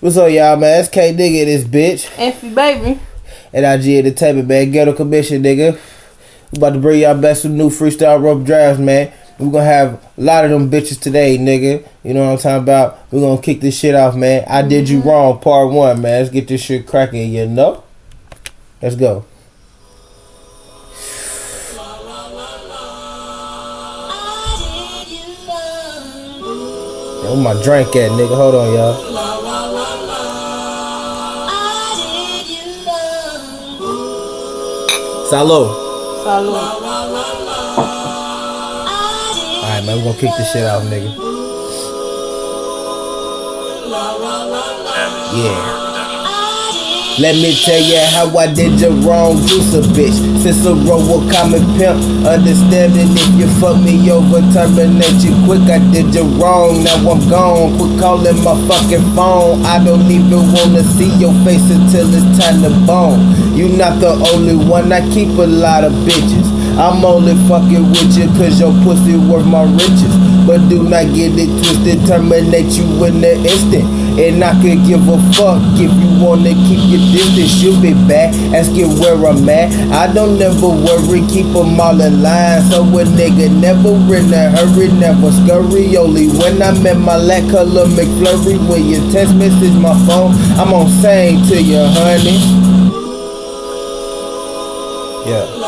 What's up, y'all, man? It's K Nigga, this bitch. Effie, baby. And IG Entertainment, man. Ghetto Commission, nigga. We about to bring y'all back some new freestyle rope drafts, man. We're gonna have a lot of them bitches today, nigga. You know what I'm talking about? We're gonna kick this shit off, man. I Did You Wrong, part 1, man. Let's get this shit cracking, you know? Let's go. Where my drink at, nigga? Hold on, y'all. Salud. Salud. Alright, man, we're gonna kick this shit out, nigga. Yeah. Let me tell you how I did you wrong, juice a bitch. Cicero will common pimp. Understanding if you fuck me over, terminate you quick. I did you wrong, now I'm gone. Quit calling my fucking phone. I don't even wanna see your face until it's time to bone. You not the only one, I keep a lot of bitches. I'm only fucking with you cause your pussy worth my riches. But do not get it twisted, terminate you in the instant. And I could give a fuck if you wanna keep your distance. You'll be back, asking where I'm at. I don't never worry, keep them all in line. So a nigga never in a hurry, never scurry. Only when I'm in my lack color McFlurry. When you text message my phone, I'm on sing to you, honey. Yeah.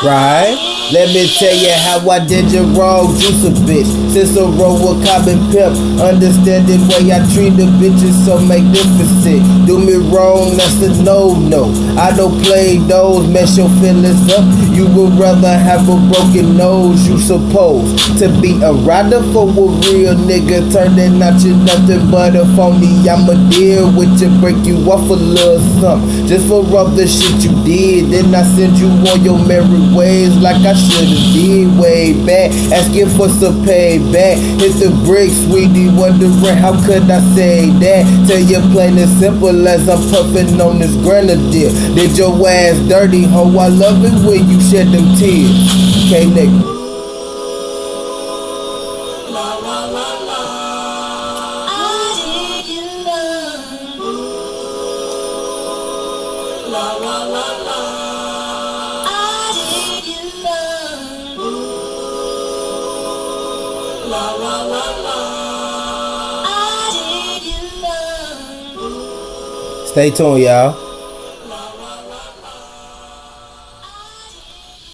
Right? Let me tell you how I did you wrong, juice a bitch. Cicero will common pimp. Understanding way I treat the bitches so magnificent. Do me wrong, that's a no-no. I don't play those, mess your feelings up. You would rather have a broken nose, you supposed to be a rider for a real nigga. Turning out you nothing but a phony. I'ma deal with you, break you off a little something. Just for all the shit you did. Then I send you on your merry ways like I should've did way back. Asking for some payback. Hit the bricks, sweetie, wondering how could I say that. Tell you plain and simple as I'm puffing on this grenadier. Did your ass dirty, ho, I love it when you shed them tears. Okay, nigga. Stay tuned, y'all.